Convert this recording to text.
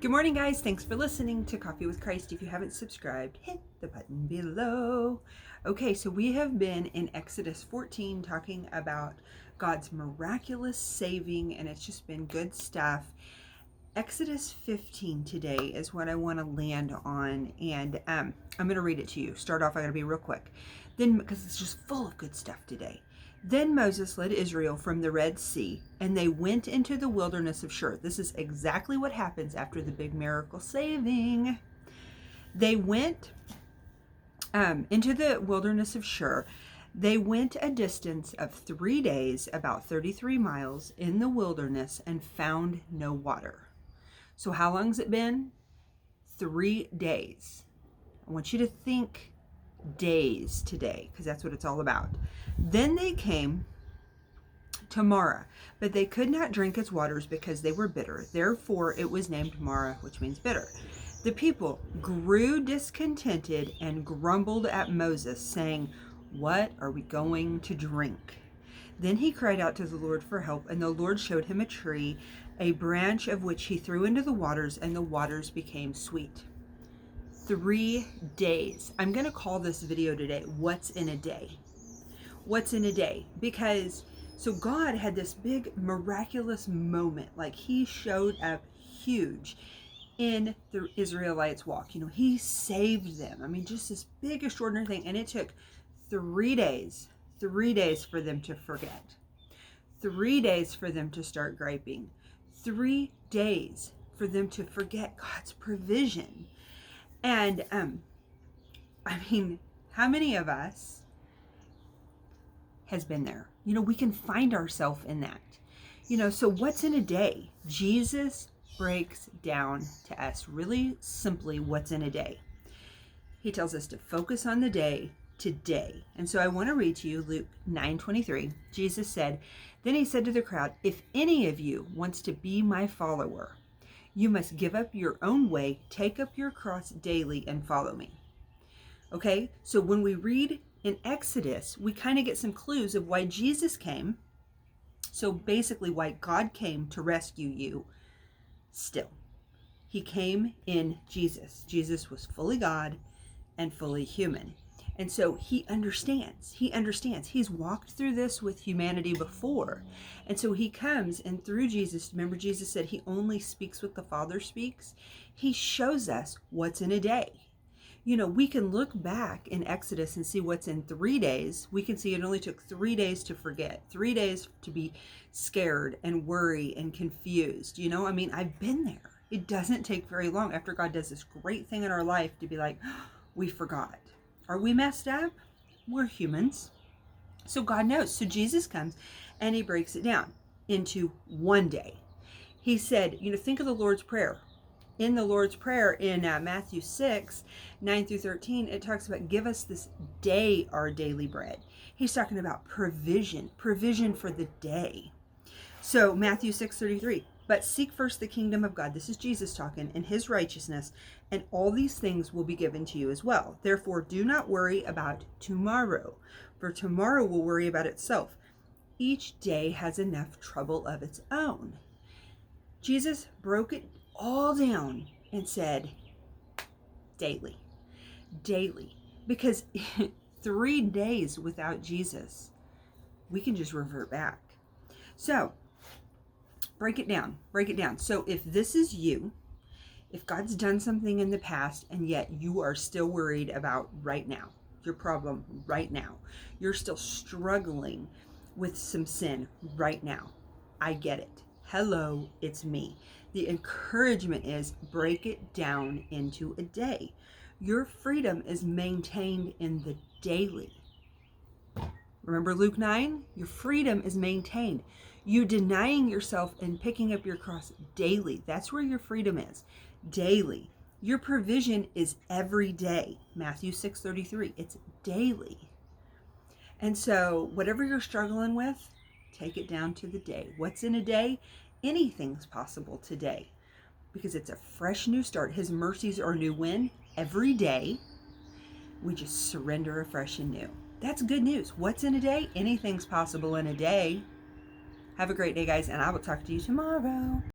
Good morning, guys. Thanks for listening to Coffee with Christ. If you haven't subscribed, hit the button below. Okay, so we have been in Exodus 14 talking about God's miraculous saving, and it's just been good stuff. Exodus 15 today is what I want to land on, and I'm going to read it to you. Start off, I got to be real quick. Then, because it's just full of good stuff today. Then Moses led Israel from the Red Sea, and they went into the wilderness of Shur. This is exactly what happens after the big miracle saving. They went into the wilderness of Shur. They went a distance of 3 days, about 33 miles, in the wilderness and found no water. So how long has it been? 3 days. I want you to think days today, because that's what it's all about. Then they came to Marah, but they could not drink its waters because they were bitter. Therefore it was named Marah, which means bitter. The people grew discontented and grumbled at Moses, saying, "What are we going to drink?" Then he cried out to the Lord for help, and the Lord showed him a tree, a branch of which he threw into the waters, and the waters became sweet. 3 days. I'm going to call this video today, What's in a Day? What's in a day? Because so God had this big miraculous moment, like he showed up huge in the Israelites' walk. He saved them. I mean, just this big extraordinary thing. And it took 3 days for them to forget, 3 days for them to start griping, 3 days for them to forget God's provision. And I mean, how many of us has been there? We can find ourselves in that. So what's in a day? Jesus breaks down to us really simply what's in a day. He tells us to focus on the day today. And so I want to read to you Luke 9:23. Jesus said, then he said to the crowd, "If any of you wants to be my follower, you must give up your own way, take up your cross daily, and follow me." Okay, so when we read in Exodus, we kind of get some clues of why Jesus came. So basically why God came to rescue you still. He came in Jesus. Jesus was fully God and fully human. And so he understands. He's walked through this with humanity before. And so he comes, and through Jesus, remember Jesus said he only speaks what the Father speaks. He shows us what's in a day. We can look back in Exodus and see what's in 3 days. We can see it only took 3 days to forget, 3 days to be scared and worry and confused. I mean, I've been there. It doesn't take very long after God does this great thing in our life to be like, oh, we forgot. Are we messed up? We're humans. So God knows. So Jesus comes and he breaks it down into 1 day. He said, think of the Lord's Prayer. In the Lord's Prayer in Matthew 6:9-13, it talks about give us this day our daily bread. He's talking about provision for the day. So Matthew 6:33, but seek first the kingdom of God. This is Jesus talking, and his righteousness, and all these things will be given to you as well. Therefore, do not worry about tomorrow, for tomorrow will worry about itself. Each day has enough trouble of its own. Jesus broke it all down and said daily, because 3 days without Jesus, we can just revert back. So break it down. So if this is you, if God's done something in the past and yet you are still worried about right now, your problem right now, you're still struggling with some sin right now, I get it. Hello, it's me. The encouragement is break it down into a day. Your freedom is maintained in the daily. Remember Luke 9? Your freedom is maintained. You denying yourself and picking up your cross daily. That's where your freedom is. Daily. Your provision is every day. Matthew 6:33. It's daily. And so whatever you're struggling with, take it down to the day. What's in a day? Anything's possible today because it's a fresh new start. His mercies are new when? Every day. We just surrender afresh and new. That's good news. What's in a day? Anything's possible in a day. Have a great day, guys, and I will talk to you tomorrow.